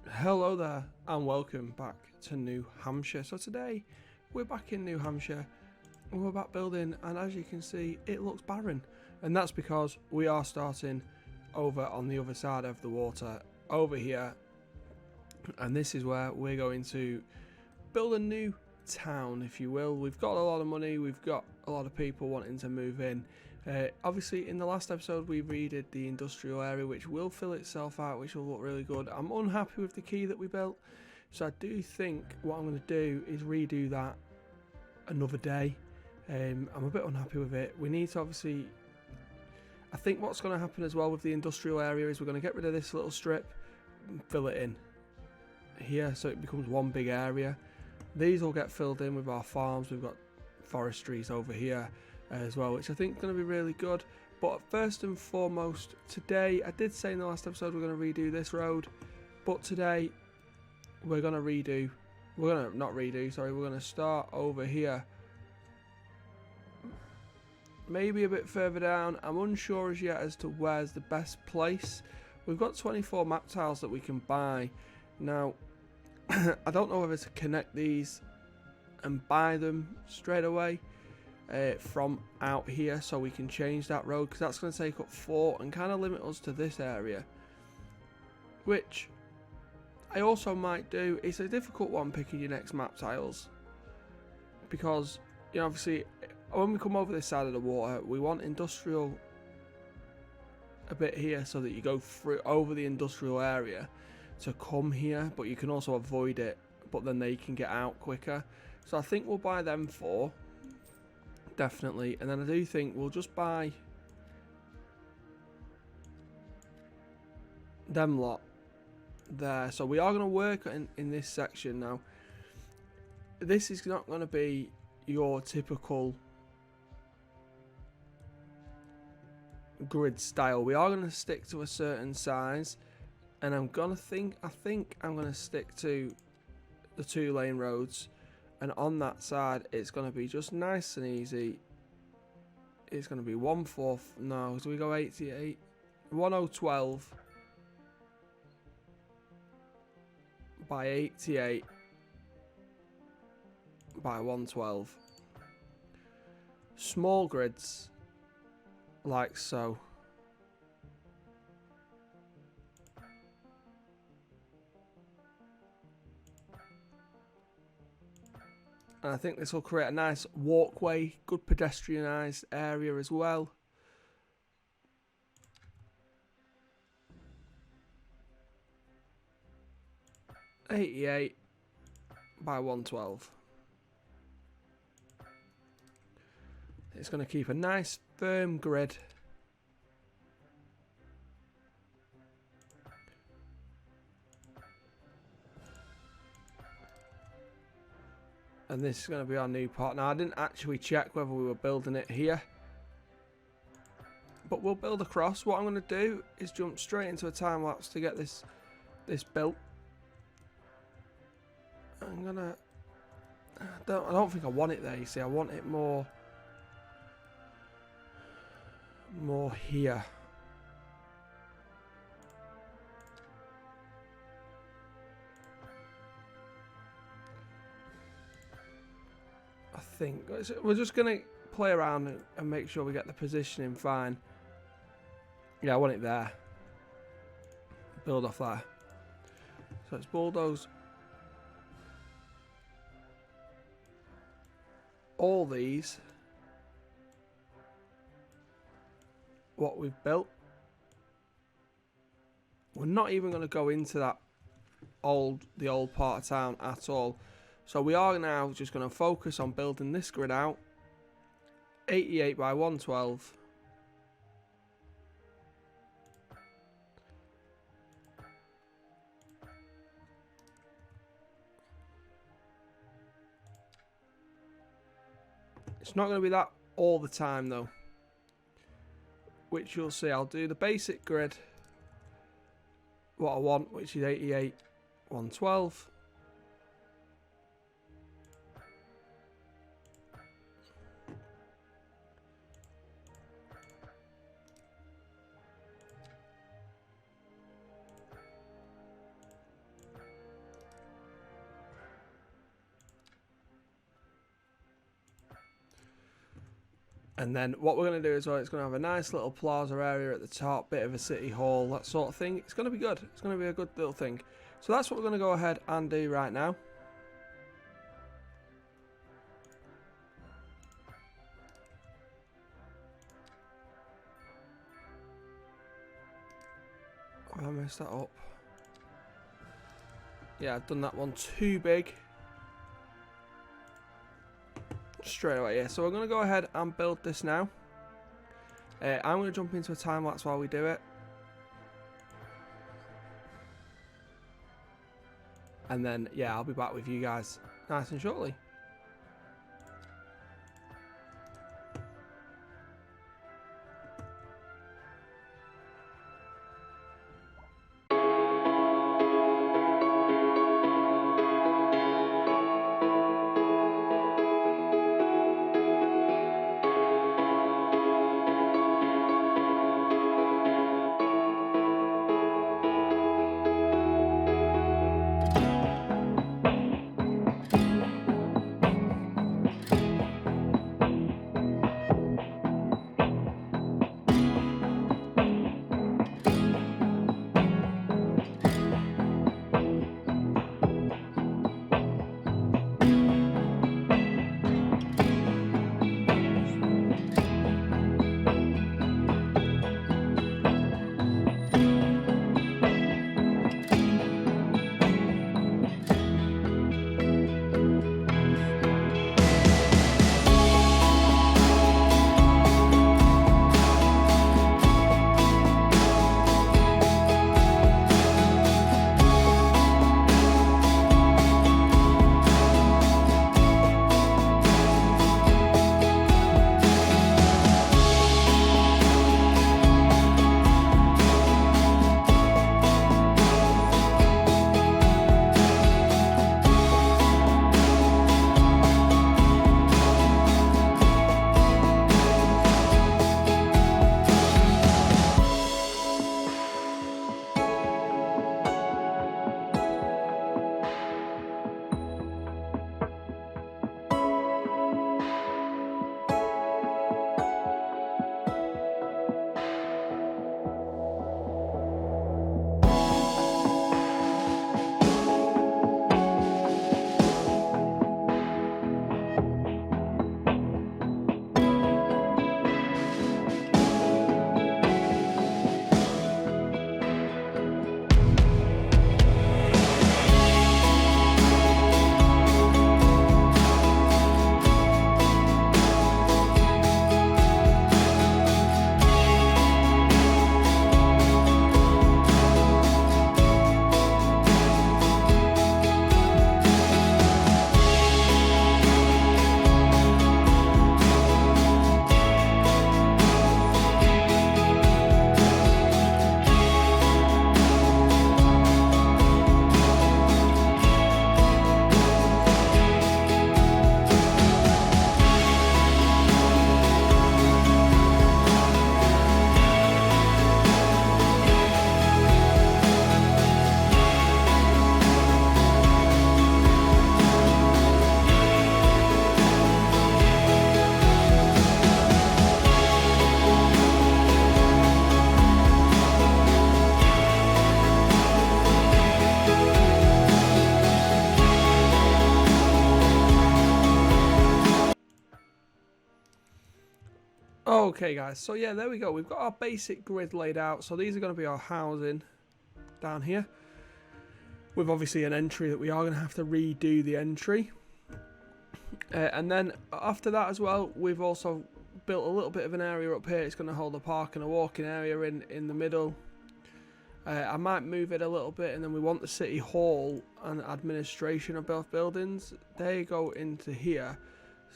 Hello there and welcome back to New Hampshire. So today we're back in New Hampshire and we're back building, and as you can see it looks barren, and that's because we are starting over on the other side of the water over here, and this is where we're going to build a new town, if you will. We've got a lot of money, we've got a lot of people wanting to move in. Obviously in the last episode we redid the industrial area, which will fill itself out, which will look really good. I'm unhappy with the quay that we built, so I do think what I'm going to do is redo that another day. I'm a bit unhappy with it. We need to obviously, I think what's going to happen as well with the industrial area is we're going to get rid of this little strip and fill it in here so it becomes one big area. These will get filled in with our farms. We've got forestries over here as well, which I think is going to be really good. But first and foremost, today, I did say in the last episode we're going to redo this road, but today we're going to we're going to start over here, maybe a bit further down. I'm unsure as yet as to where's the best place. We've got 24 map tiles that we can buy now. I don't know whether to connect these and buy them straight away from out here so we can change that road, because that's going to take up 4 and kind of limit us to this area, which I also might do. It's a difficult one picking your next map tiles, because you know, obviously when we come over this side of the water we want industrial a bit here so that you go through over the industrial area to come here, but you can also avoid it, but then they can get out quicker. So I think we'll buy them 4 definitely, and then I do think we'll just buy them lot there. So we are going to work in this section now. This is not going to be your typical grid style. We are going to stick to a certain size, and I think I'm going to stick to the 2-lane roads, and on that side it's going to be just nice and easy. It's going to be 1/4, no, so we go 88, 1012 by 88 by 112. Small grids like so. And I think this will create a nice walkway, good pedestrianised area as well. .88 by 112. It's going to keep a nice firm grid. And this is going to be our new part. Now, I didn't actually check whether we were building it here, but we'll build across. What I'm going to do is jump straight into a time lapse to get this built. I'm gonna. I don't think I want it there. You see, I want it more here. I think we're just gonna play around and make sure we get the positioning fine. Yeah, I want it there. Build off there. So it's bulldoze all these, what we've built. We're not even going to go into the old part of town at all. So we are now just going to focus on building this grid out. 88 by 112. It's not going to be that all the time though, which you'll see. I'll do the basic grid, what I want, which is 88, 112. And then what we're going to do is, well, it's going to have a nice little plaza area at the top, bit of a city hall, that sort of thing. It's going to be good. It's going to be a good little thing. So that's what we're going to go ahead and do right now. I messed that up. Yeah, I've done that one too big. Straight away, yeah. So we're going to go ahead and build this now. I'm going to jump into a time lapse while we do it. And then, yeah, I'll be back with you guys nice and shortly. Okay guys, so yeah, there we go. We've got our basic grid laid out. So these are going to be our housing down here. With obviously an entry that we are going to have to redo the entry. And then after that as well, we've also built a little bit of an area up here. It's going to hold a park and a walking area in the middle. I might move it a little bit, and then we want the city hall and administration of both buildings. They go into here.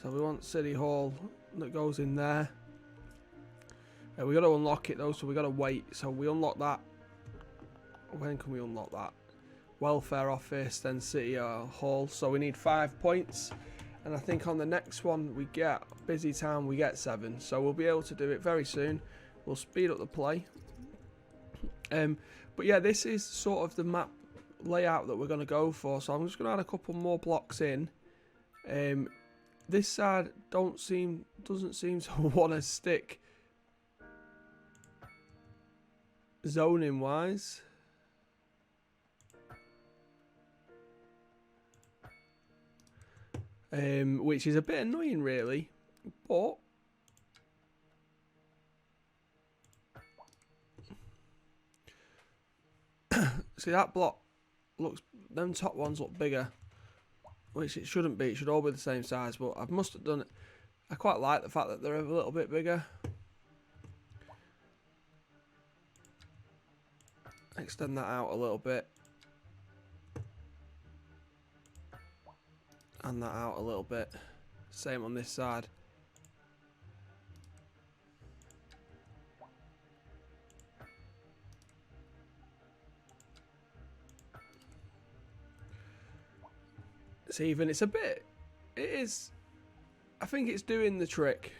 So we want city hall that goes in there. We got to unlock it though, so we got to wait. So we unlock that. When can we unlock that? Welfare office, then city hall. So we need 5 points, and I think on the next one we get busy town, we get 7. So we'll be able to do it very soon. We'll speed up the play. But yeah, this is sort of the map layout that we're going to go for. So I'm just going to add a couple more blocks in. this side doesn't seem to want to stick zoning wise. Which is a bit annoying really, but see that block looks, them top ones look bigger, which it shouldn't be, it should all be the same size, but I must have done it. I quite like the fact that they're a little bit bigger. Extend that out a little bit. And that out a little bit. Same on this side. It's even, it's a bit, it is, I think it's doing the trick.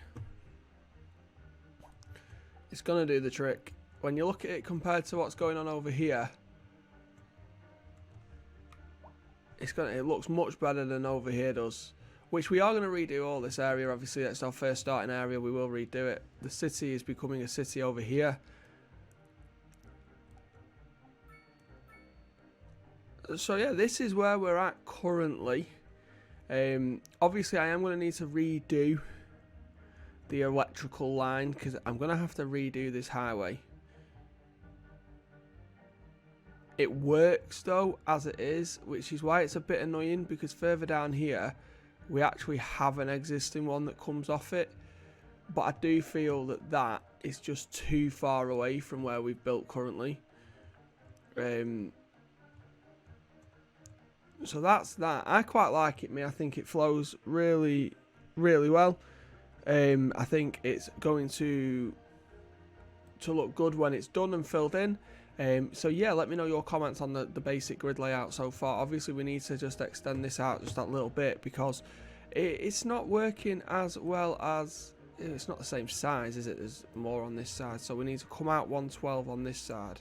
It's gonna do the trick. When you look at it compared to what's going on over here, it looks much better than over here does. Which we are going to redo all this area, obviously that's our first starting area, we will redo it. The city is becoming a city over here. So yeah, this is where we're at currently. Obviously I am going to need to redo the electrical line because I'm going to have to redo this highway. It works though as it is, which is why it's a bit annoying because further down here we actually have an existing one that comes off it, but I do feel that that is just too far away from where we've built currently. So that's that. I quite like it, I think it flows really, really well. I think it's going to look good when it's done and filled in. So yeah, let me know your comments on the basic grid layout so far. Obviously we need to just extend this out just that little bit because it's not working as well as, it's not the same size, is it? There's more on this side, so we need to come out 112 on this side.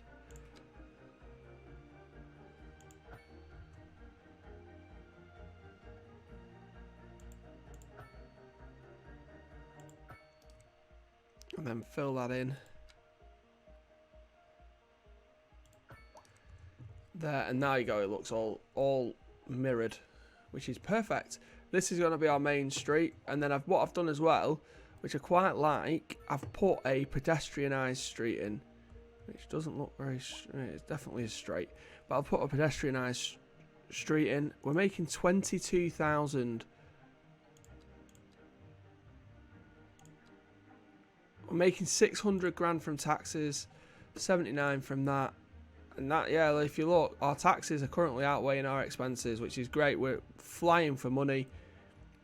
And then fill that in. There, and now you go, it looks all mirrored, which is perfect. This is going to be our main street, and then what I've done as well, which I quite like, I've put a pedestrianised street in, which doesn't look very, it definitely is straight, but I'll put a pedestrianised street in. We're making 22,000. We're making 600 grand from taxes, 79 from that. And that, yeah, if you look, our taxes are currently outweighing our expenses, which is great. We're flying for money,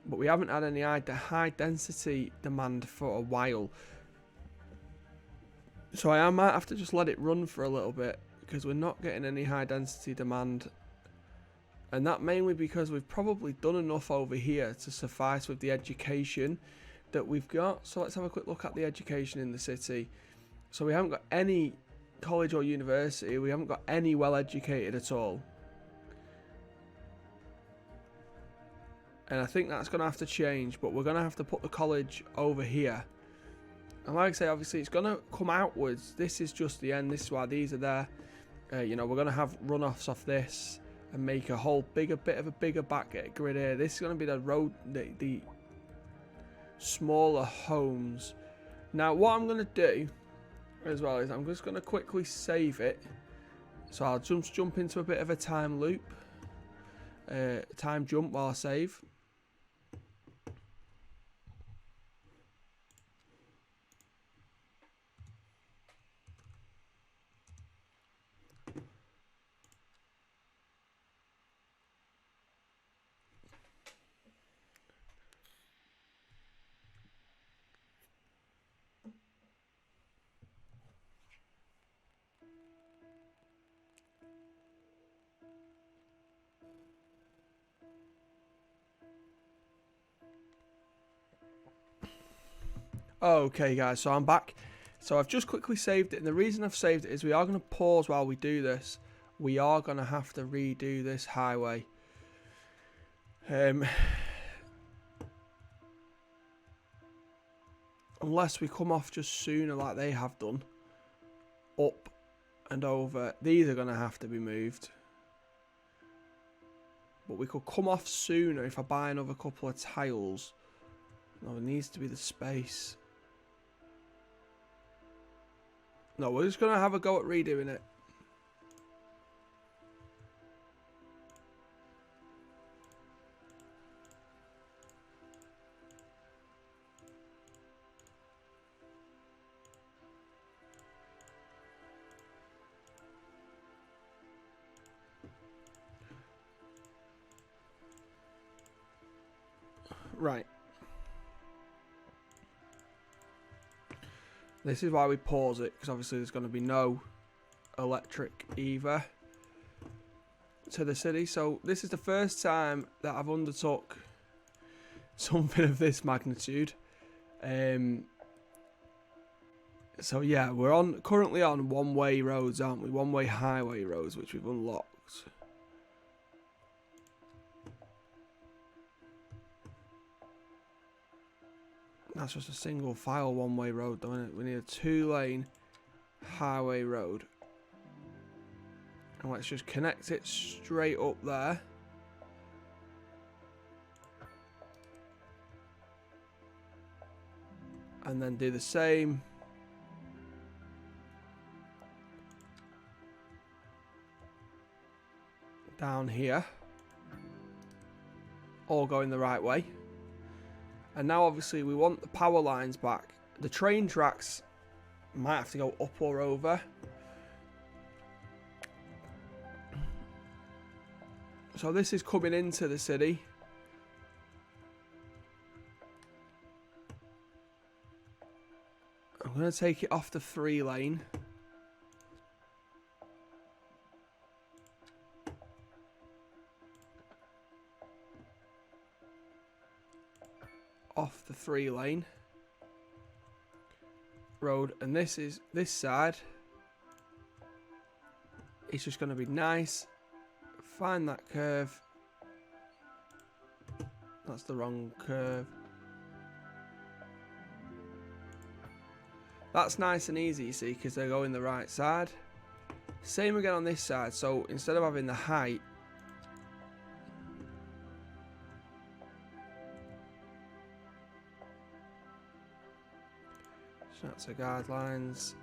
but we haven't had any high density demand for a while. So I might have to just let it run for a little bit because we're not getting any high density demand. And that mainly because we've probably done enough over here to suffice with the education that we've got. So let's have a quick look at the education in the city. So we haven't got any college or university, we haven't got any well educated at all, and I think that's going to have to change, but we're going to have to put the college over here. And like I say, obviously it's going to come outwards. This is just the end, this is why these are there. You know, we're going to have runoffs off this and make a whole bit of a bigger back grid here. This is going to be the road, the smaller homes. Now what I'm going to do as well is I'm just going to quickly save it, so I'll just jump into a bit of a time loop, time jump while I save. Okay guys, so I'm back. So I've just quickly saved it, and the reason I've saved it is we are going to pause while we do this. We are going to have to redo this highway. Unless we come off just sooner like they have done. Up and over. These are going to have to be moved. But we could come off sooner if I buy another couple of tiles. No, it needs to be the space. No, we're just going to have a go at redoing it. Right. This is why we pause it, because obviously there's going to be no electric either to the city. So this is the first time that I've undertook something of this magnitude. So yeah, we're currently on one-way roads, aren't we? One-way highway roads, which we've unlocked. That's just a single file one-way road, don't it? We need a 2-lane highway road. And let's just connect it straight up there. And then do the same down here. All going the right way. And now obviously we want the power lines back. The train tracks might have to go up or over. So this is coming into the city. I'm going to take it off the 3-lane. Off the 3-lane road, and this side is just going to be nice. Find that curve. That's the wrong curve. That's nice and easy, you see, because they're going the right side. Same again on this side. So instead of having the height, that's the guidelines.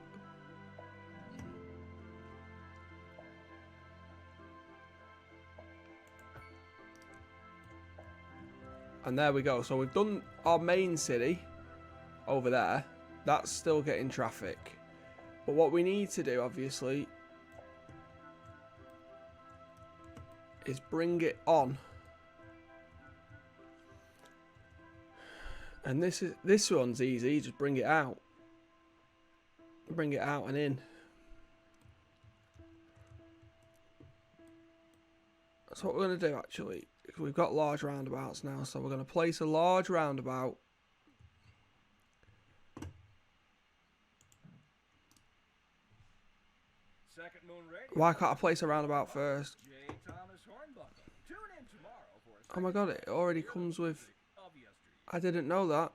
And there we go. So we've done our main city over there. That's still getting traffic. But what we need to do, obviously, is bring it on. And this one's easy. Just bring it out. Bring it out and in. That's what we're going to do, actually. We've got large roundabouts now, so we're going to place a large roundabout. Why can't I place a roundabout first? Oh my god, it already comes with... I didn't know that.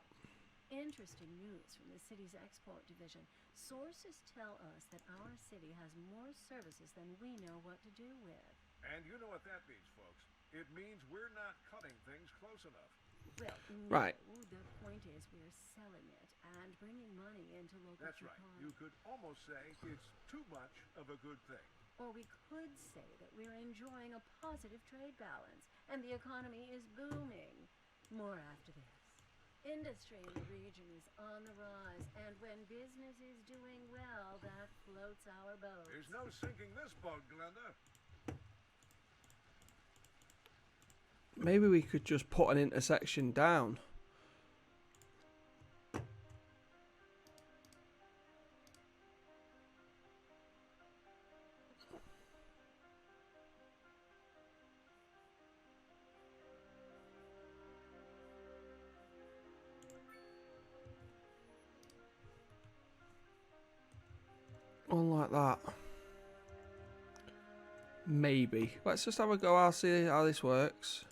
Interesting news from the city's export division. Sources tell us that our city has more services than we know what to do with. And you know what that means, folks. It means we're not cutting things close enough. Well, no, right. The point is we're selling it and bringing money into local That's right. You could almost say it's too much of a good thing. Or we could say that we're enjoying a positive trade balance and the economy is booming. More after this. Industry in the region is on the rise, and when business is doing well, that floats our boat. There's no sinking this boat, Glenda. Maybe we could just put an intersection down. One like that. Maybe. Let's just have a go. I'll see how this works.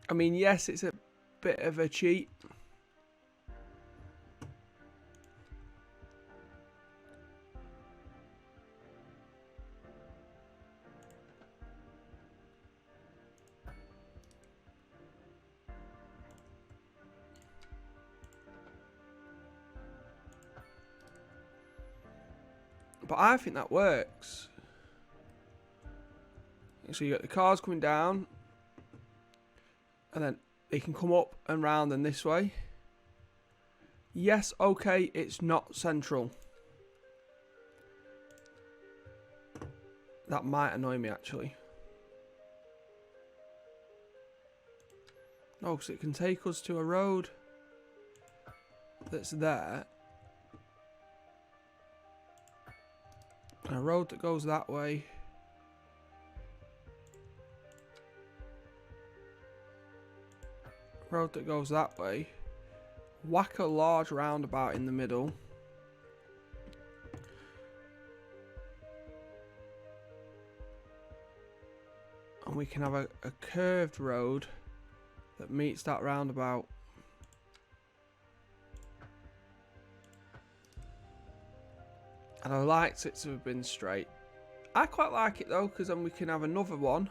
I mean, yes, it's a bit of a cheat. But I think that works. So you got the cars coming down, and then they can come up and round and this way. Yes, okay, it's not central. That might annoy me actually. No, because it can take us to a road that's there. And a road that goes that way. Road that goes that way. Whack a large roundabout in the middle. And we can have a curved road that meets that roundabout. And I liked it to have been straight. I quite like it though, because then we can have another one.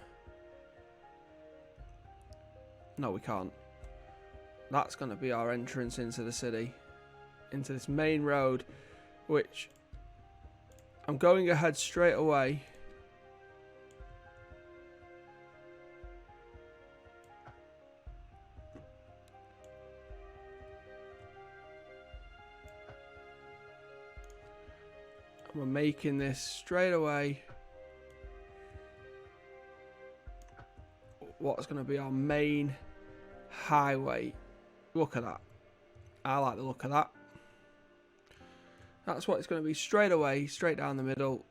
No, we can't. That's going to be our entrance into the city. Into this main road, which I'm going ahead straight away. We're making this straight away what's going to be our main highway. Look at that. I like the look of that. That's what it's going to be straight away, straight down the middle.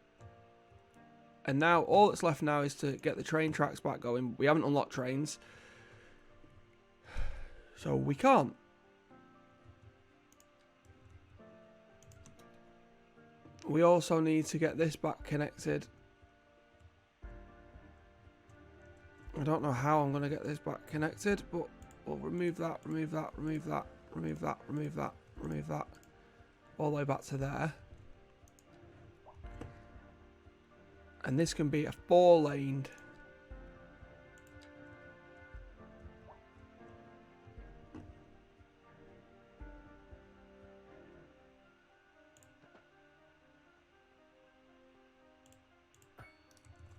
And now all that's left now is to get the train tracks back going. We haven't unlocked trains, so we can't. We also need to get this back connected. I don't know how I'm going to get this back connected, but we'll remove that, remove that, remove that, remove that, remove that, remove that. All the way back to there. And this can be a 4-laned.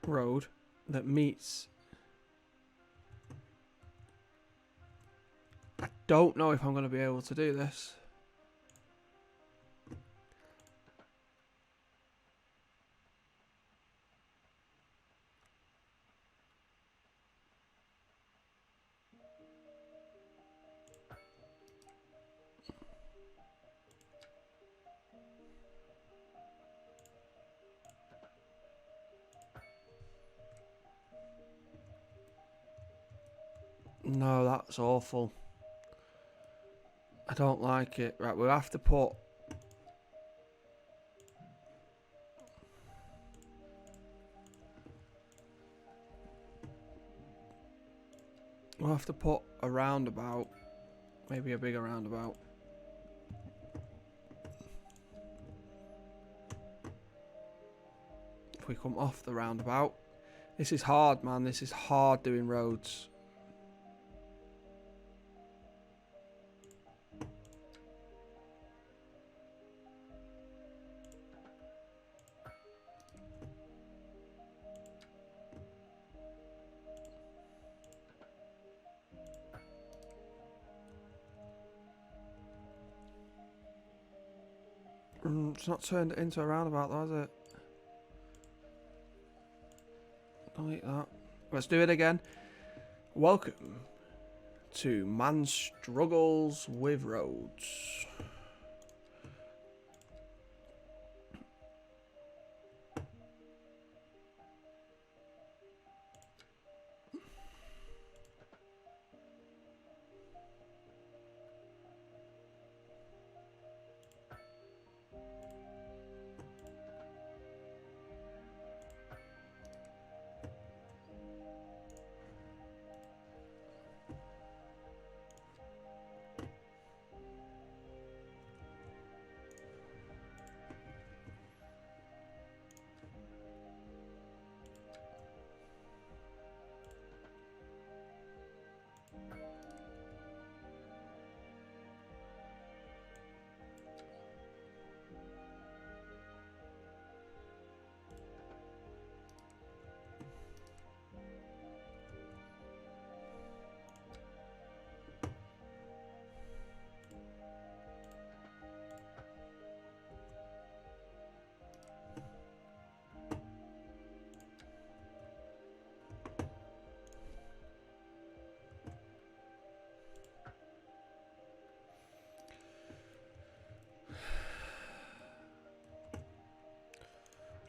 Road that meets. I don't know if I'm going to be able to do this. No, that's awful. I don't like it. Right, we'll have to put... We'll have to put a roundabout. Maybe a bigger roundabout. If we come off the roundabout. This is hard, man. This is hard doing roads. It's not turned it into a roundabout though, has it? Delete that. Let's do it again. Welcome to Man Struggles with Roads.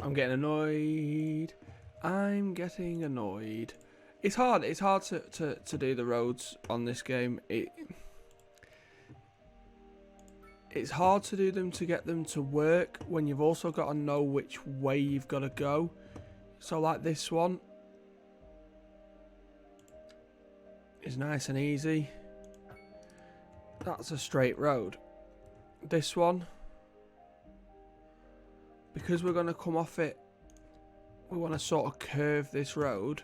I'm getting annoyed. I'm getting annoyed. It's hard. It's hard to do the roads on this game. It's hard to do them to get them to work when you've also got to know which way you've got to go. So like this one is nice and easy. That's a straight road. This one, because we're going to come off it, we want to sort of curve this road.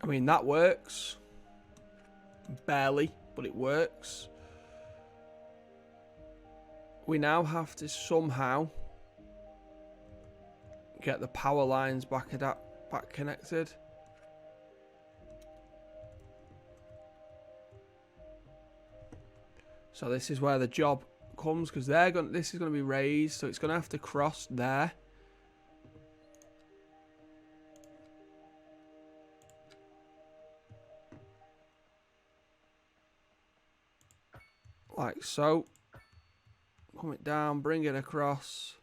I mean, that works. Barely, but it works. We now have to somehow get the power lines back connected. So this is where the job comes, because this is going to be raised, so it's going to have to cross there. Like so. Come it down, bring it across.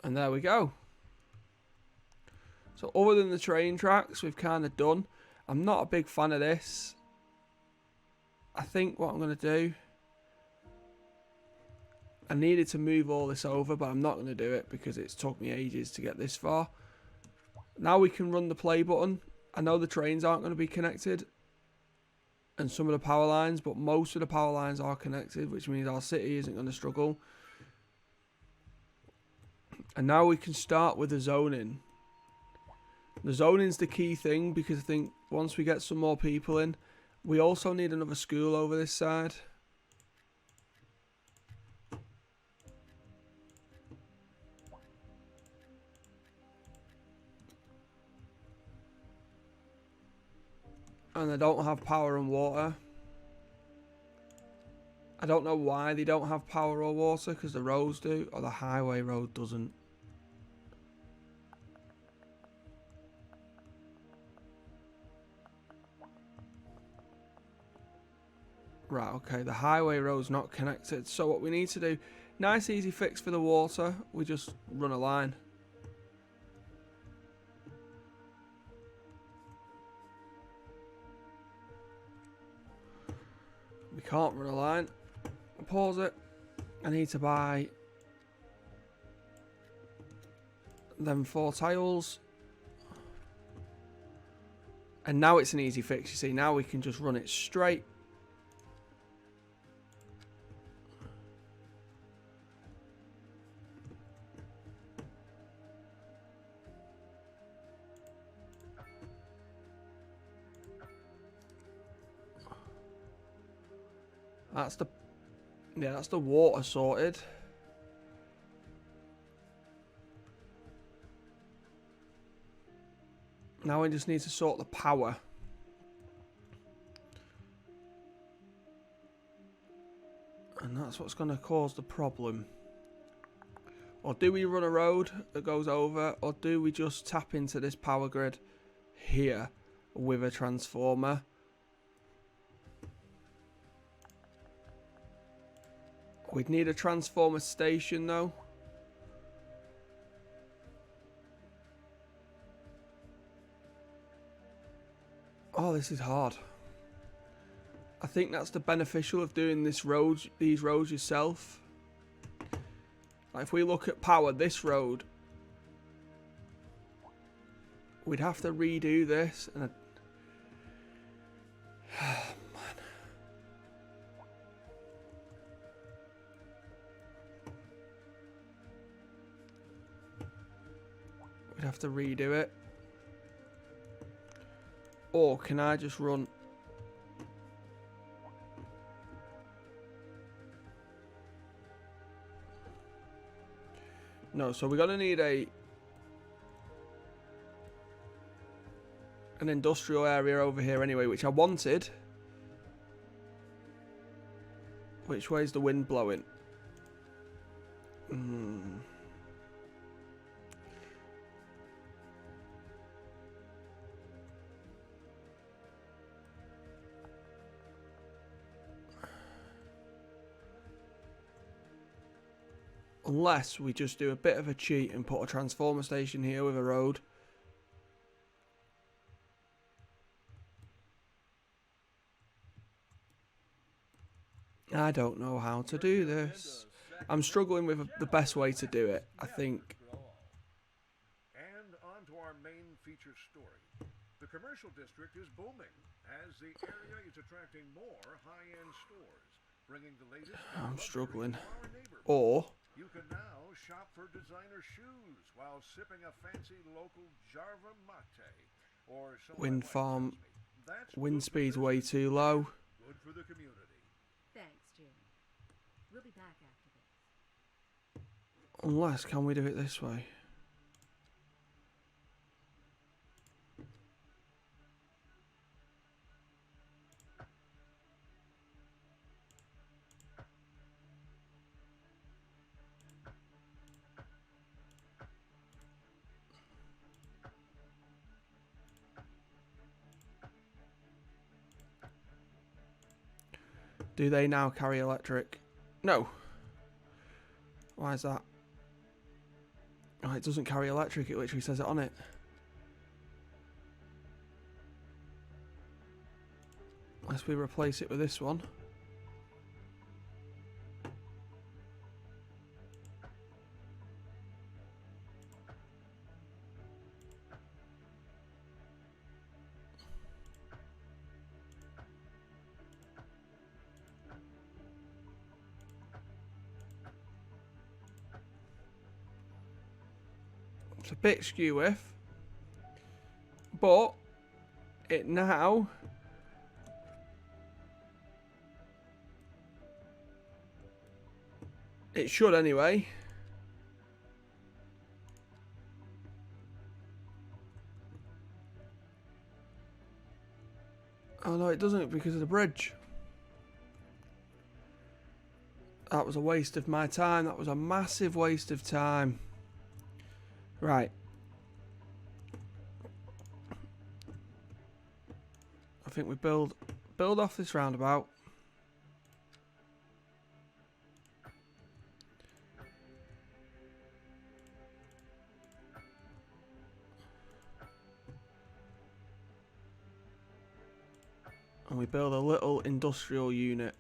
And there we go. So other than the train tracks, we've kind of done. I'm not a big fan of this. I think what I'm going to do, I needed to move all this over, but I'm not going to do it because it's took me ages to get this far. Now we can run the play button. I know the trains aren't going to be connected and some of the power lines, but most of the power lines are connected, which means our city isn't going to struggle. And now we can start with the zoning. The zoning's the key thing, because I think once we get some more people in, we also need another school over this side. And they don't have power and water. I don't know why they don't have power or water, because the roads do, or the highway road doesn't. Right, okay, the highway road's not connected. So what we need to do, nice easy fix for the water, we just run a line. We can't run a line. Pause it. I need to buy them 4 tiles. And now it's an easy fix, you see. Now we can just run it straight. That's the water sorted. Now we just need to sort the power. And that's what's going to cause the problem. Or do we run a road that goes over, or do we just tap into this power grid here with a transformer? We'd need a transformer station though. Oh, this is hard. I think that's the beneficial of doing these roads yourself. Like if we look at power, this road, we'd have to redo this, and we'd have to redo it. Or can I just run? No, so we're gonna need an industrial area over here anyway, which I wanted. Which way is the wind blowing? Unless we just do a bit of a cheat and put a transformer station here with a road. I don't know how to do this. I'm struggling with the best way to do it, I think. And on to our main feature story. The commercial district is booming as the area is attracting more high-end stores, bringing the latest. I'm struggling. to our neighborhood. Or You can now shop for designer shoes while sipping a fancy local Java mate. Or so my wind wife farm, tells me. That's wind good for speed's way business, too low. Good for the community. Thanks, Jim. We'll be back after this. Unless, can we do it this way? Do they now carry electric? No. Why is that? Oh, it doesn't carry electric, it literally says it on it. Unless we replace it with this one. It's a bit skew with, but it now it should anyway. Oh no, it doesn't because of the bridge. That was a waste of my time. That was a massive waste of time. Right. I think we build off this roundabout. And we build a little industrial unit.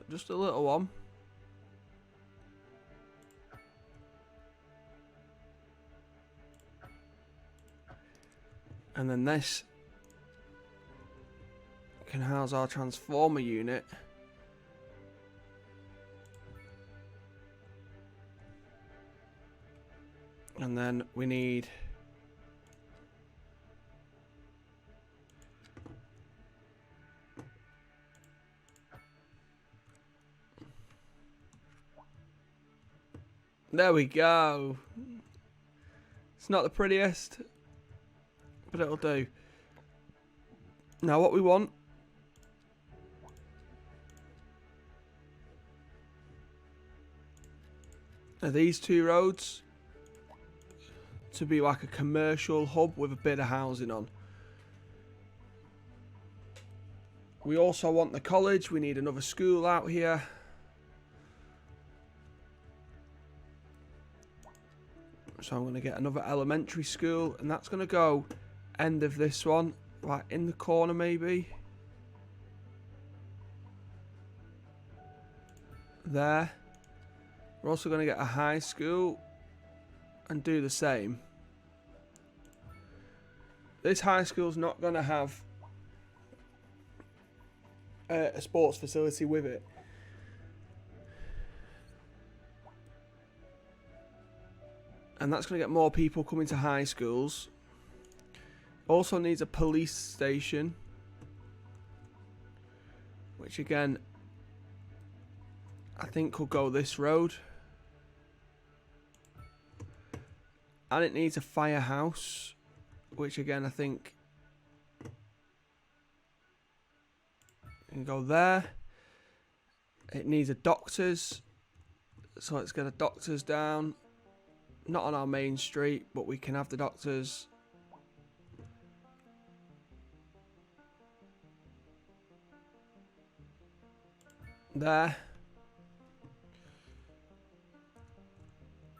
Just a little one. And then this can house our transformer unit. And then we need there we go. It's not the prettiest, but it'll do. Now what we want are these two roads to be like a commercial hub with a bit of housing on. We also want the college. We need another school out here. So I'm going to get another elementary school, and that's going to go end of this one, right in the corner maybe. There. We're also going to get a high school and do the same. This high school's not going to have a sports facility with it. And that's going to get more people coming to high schools. Also needs a police station. Which again, I think could go this road. And it needs a firehouse, which again I think can go there. It needs a doctor's, so let's get a doctor's down. Not on our main street, but we can have the doctor's. There.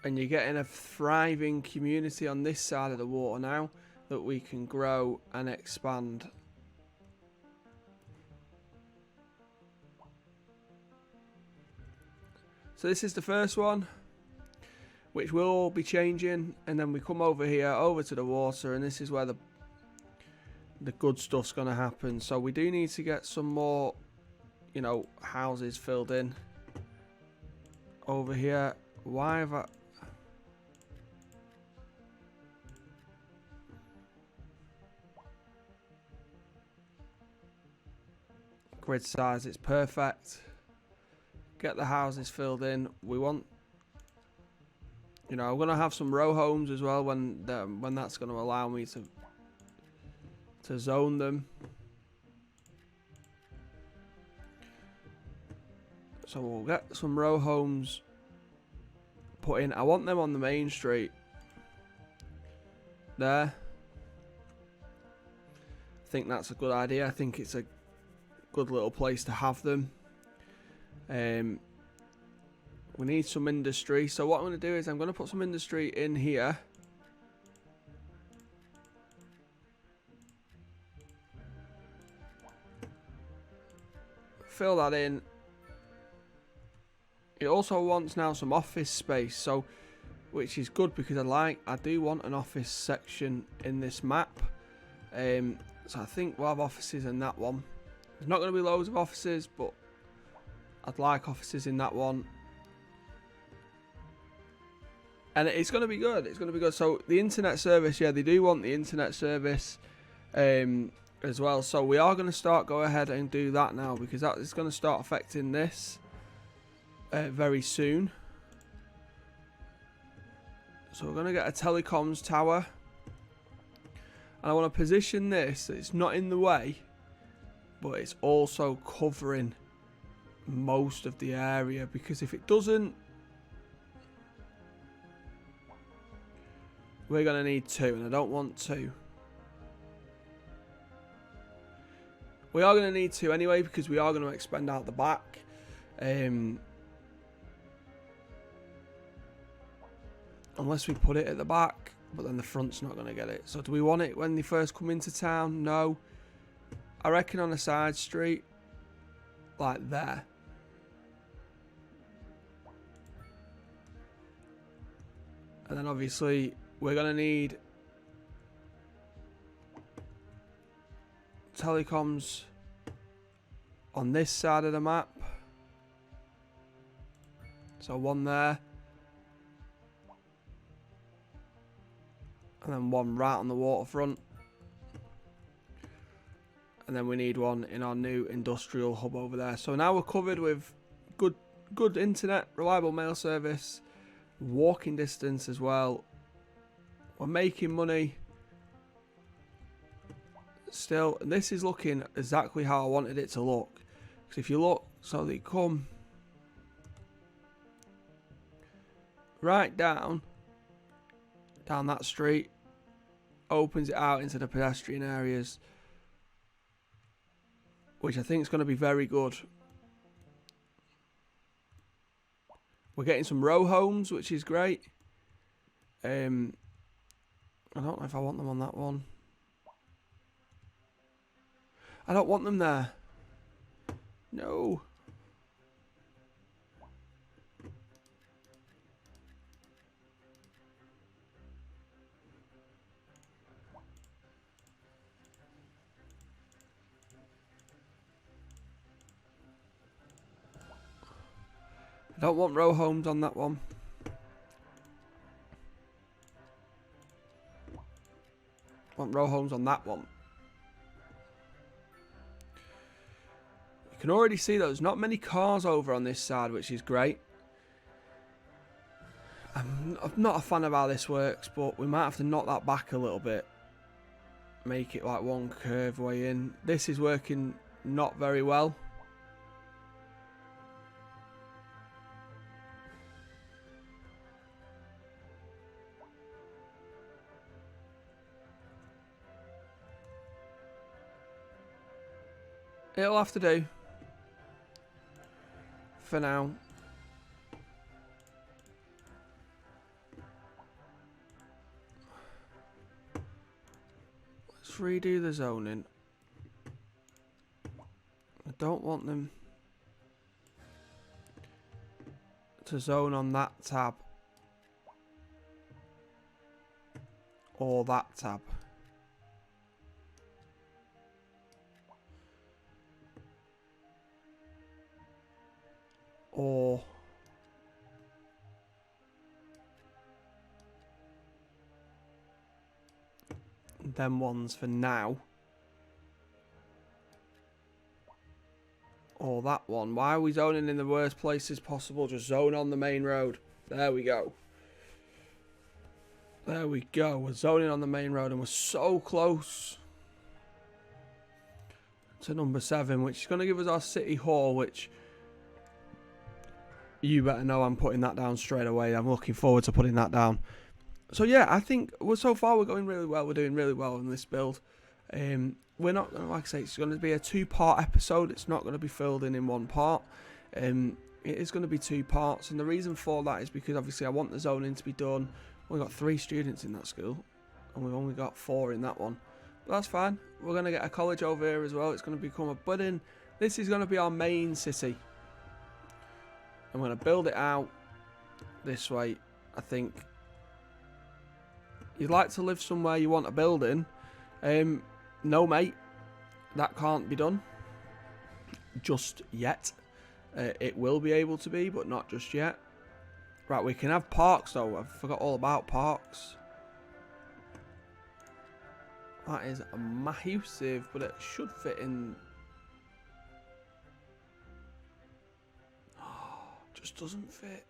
And you're getting a thriving community on this side of the water now that we can grow and expand. So this is the first one, which will be changing, and then we come over here, over to the water, and this is where the good stuff's going to happen. So we do need to get some more, you know, houses filled in over here. Why have I... Grid size, it's perfect. Get the houses filled in. We want, you know, I'm going to have some row homes as well when that's going to allow me to zone them. So we'll get some row homes put in. I want them on the main street. There. I think that's a good idea. I think it's a good little place to have them. We need some industry, so what I'm going to do is I'm going to put some industry in here. Fill that in. It also wants now some office space, so which is good because I do want an office section in this map. So I think we'll have offices in that one. There's not going to be loads of offices, but I'd like offices in that one. And it's going to be good. It's going to be good. So the internet service, yeah, they do want the internet service as well. So we are going to go ahead and do that now, because that is going to start affecting this very soon. So we're going to get a telecoms tower. And I want to position this so it's not in the way, but it's also covering most of the area, because if it doesn't, we're going to need two, and I don't want two. We are going to need two anyway, because we are going to expand out the back. Unless we put it at the back, but then the front's not going to get it. So do we want it when they first come into town? No. I reckon on a side street, like there. And then obviously we're going to need telecoms on this side of the map. So one there. And then one right on the waterfront. And then we need one in our new industrial hub over there. So now we're covered with good internet, reliable mail service, walking distance as well. We're making money still. And this is looking exactly how I wanted it to look. Because if you look, so they come right down that street, opens it out into the pedestrian areas, which I think is going to be very good. We're getting some row homes, which is great. I don't know if I want them on that one. I don't want them there. No. I don't want row homes on that one. I want row homes on that one. You can already see that there's not many cars over on this side, which is great. I'm not a fan of how this works, but we might have to knock that back a little bit. Make it like one curve way in. This is working not very well. It'll have to do for now. Let's redo the zoning. I don't want them to zone on that tab or that tab. Or them ones for now. Or that one. Why are we zoning in the worst places possible? Just zone on the main road. There we go. There we go. We're zoning on the main road and we're so close to number 7, which is going to give us our city hall, which you better know I'm putting that down straight away. I'm looking forward to putting that down. So yeah, I think so far we're going really well. We're doing really well in this build. We're not going to, like I say, it's going to be a 2-part episode. It's not going to be filled in one part. It is going to be 2 parts, and the reason for that is because obviously I want the zoning to be done. We've got 3 students in that school, and we've only got 4 in that one. But that's fine. We're going to get a college over here as well. It's going to become a budding. This is going to be our main city. I'm going to build it out this way. I think you'd like to live somewhere you want a building. No, mate, that can't be done just yet. It will be able to be, but not just yet. Right, we can have parks though. I forgot all about parks. That is massive, but it should fit in. Just doesn't fit.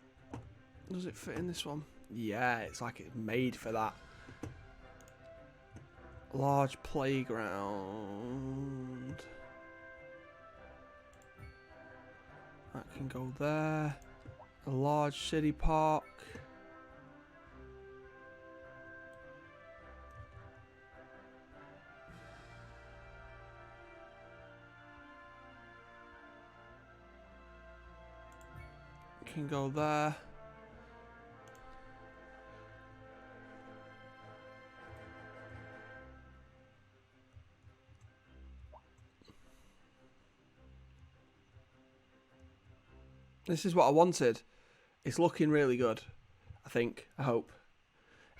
Does it fit in this one? Yeah, it's like it's made for that. Large playground. That can go there. A large city park. Can go there. This is what I wanted. It's looking really good. I think. I hope.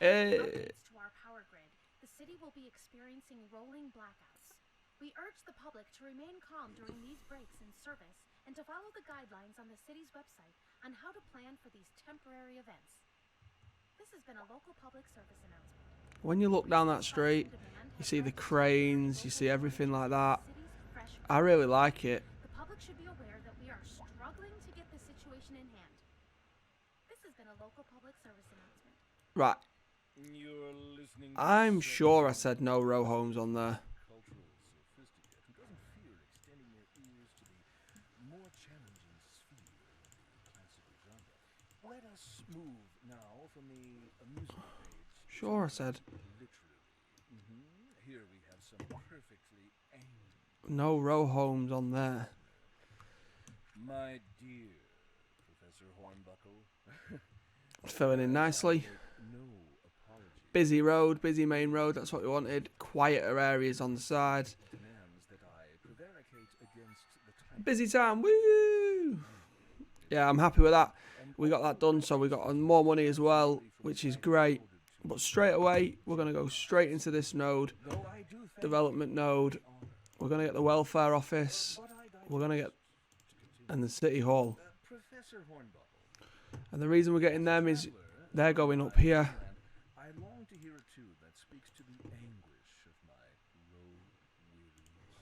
Updates to our power grid. The city will be experiencing rolling blackouts. We urge the public to remain calm during these breaks in service and to follow the guidelines on the city's website on how to plan for these temporary events. This has been a local public service announcement. When you look down that street, you see the cranes, you see everything like that. I really like it. The public should be aware that we are struggling to get the situation in hand. This has been a local public service announcement. Right. I'm sure I said no row homes on there. Let us move now from the amusement page. Sure, I said. Here we have some perfectly angry. No row homes on there. My dear Professor Hornbuckle. It's filling in nicely. No apology. Busy road, busy main road. That's what we wanted. Quieter areas on the side. Demands that I prevaricate against the type. Busy time. Woo! Yeah, I'm happy with that. We got that done, so we got more money as well, which is great. But straight away, we're going to go straight into this node, development node. We're going to get the welfare office. We're going to get, and the city hall. Professor Hornbuckle. And the reason we're getting them is they're going up here. I long to hear a tune that speaks to the anguish of my road-weary soul.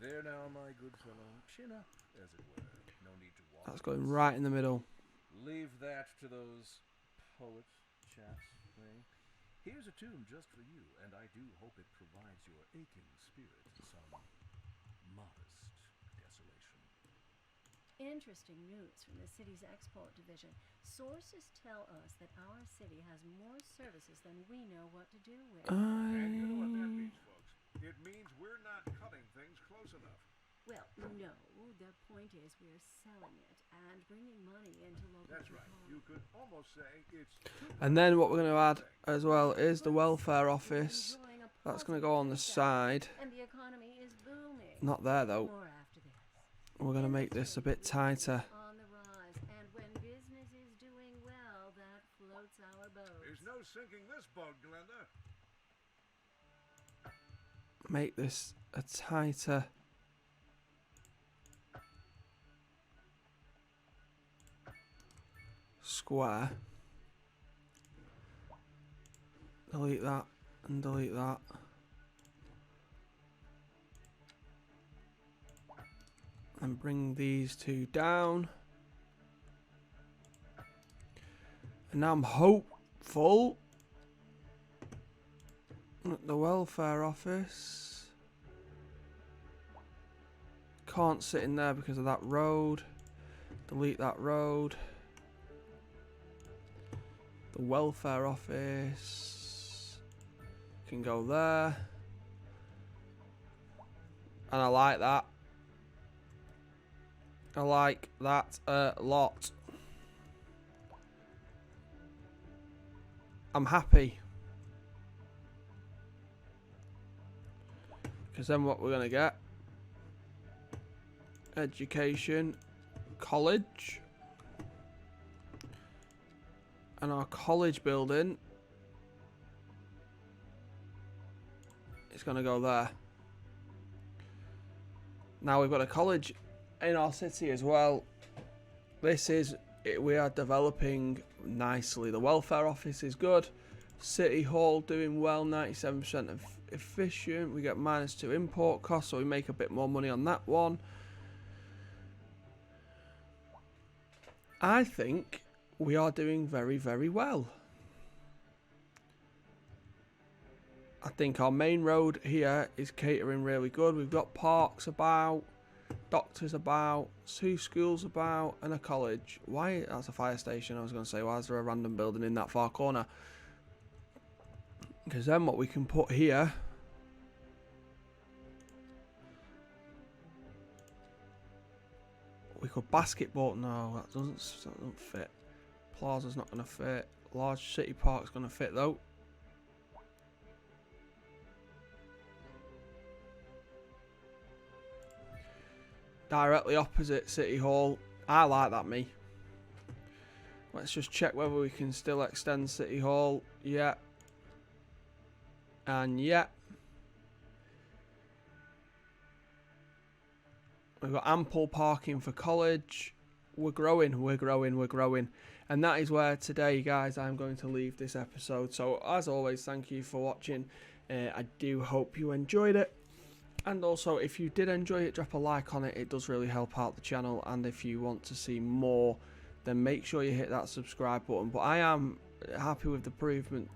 There now, my good fellow. Chin up, as it were. No need to walk. That's going right in the middle. Leave that to those poet chaps, Ray. Here's a tune just for you, and I do hope it provides your aching spirit some modest desolation. Interesting news from the city's export division. Sources tell us that our city has more services than we know what to do with. And you know what that means, folks. It means we're not cutting things close enough. Well, no, the point is we're selling it and bringing money into local That's right. You could almost say it's... And then what we're going to add as well is the welfare office. That's going to go on the side. And the economy is booming. Not there though. More after this. We're going to make this a bit tighter. On the rise, and when business is doing well, that floats our boat. There's no sinking this boat, Glenda. Make this a tighter square. Delete that and delete that. And bring these two down. And now I'm hopeful that the welfare office can't sit in there because of that road. Delete that road. The welfare office can go there. And I like that. I like that a lot. I'm happy. Because then what we're going to get, education, college. And our college building is going to go there. Now we've got a college in our city as well. We are developing nicely. The welfare office is good. City Hall doing well, 97% efficient. We get -2 import costs, so we make a bit more money on that one. I think we are doing very, very well. I think our main road here is catering really good. We've got parks about, doctors about, 2 schools about, and a college. Why? That's a fire station. I was going to say, why is there a random building in that far corner? Because then what we can put here, we could basketball. No, that doesn't fit. Plaza's not going to fit. Large city park's going to fit though. Directly opposite City Hall. I like that, me. Let's just check whether we can still extend City Hall. Yeah. And yeah. We've got ample parking for college. We're growing, we're growing, we're growing. And that is where today, guys, I'm going to leave this episode. So, as always, thank you for watching. I do hope you enjoyed it. And also, if you did enjoy it, drop a like on it. It does really help out the channel. And if you want to see more, then make sure you hit that subscribe button. But I am happy with the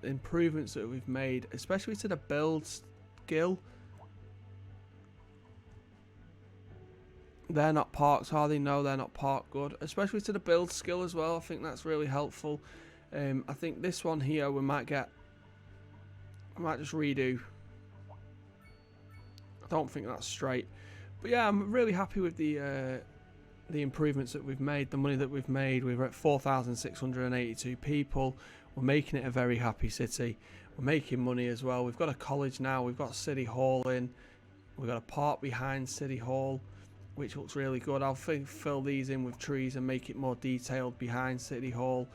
improvements that we've made, especially to the build skill. They're not parked, are they? No, they're not parked good. Especially to the build skill as well. I think that's really helpful. I think this one here we might just redo. I don't think that's straight. But yeah, I'm really happy with the improvements that we've made, the money that we've made. We're at 4,682 people. We're making it a very happy city. We're making money as well. We've got a college now. We've got City Hall in. We've got a park behind City Hall, which looks really good. I'll fill these in with trees and make it more detailed behind City Hall.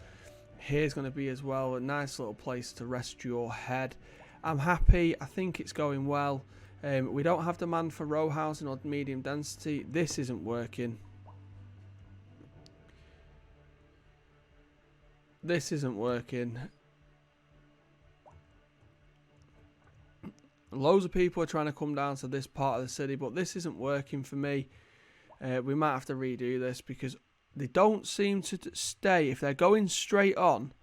Here's going to be as well a nice little place to rest your head. I'm happy. I think it's going well. We don't have demand for row housing or medium density. This isn't working. This isn't working. Loads of people are trying to come down to this part of the city, but this isn't working for me. We might have to redo this because they don't seem to stay. If they're going straight on,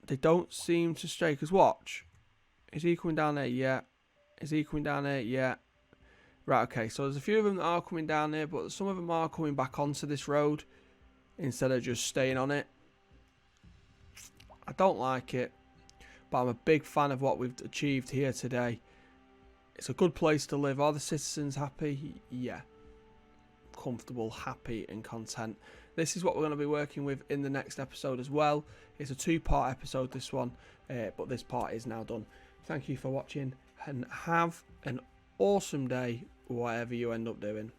they don't seem to stray. Because watch. Is he coming down there? Yeah. Is he coming down there? Yeah. Right, okay. So there's a few of them that are coming down there, but some of them are coming back onto this road instead of just staying on it. I don't like it, but I'm a big fan of what we've achieved here today. It's a good place to live. Are the citizens happy? Yeah. Comfortable, happy and content. This is what we're going to be working with in the next episode as well. It's a 2-part episode, this one, but this part is now done. Thank you for watching and have an awesome day, whatever you end up doing.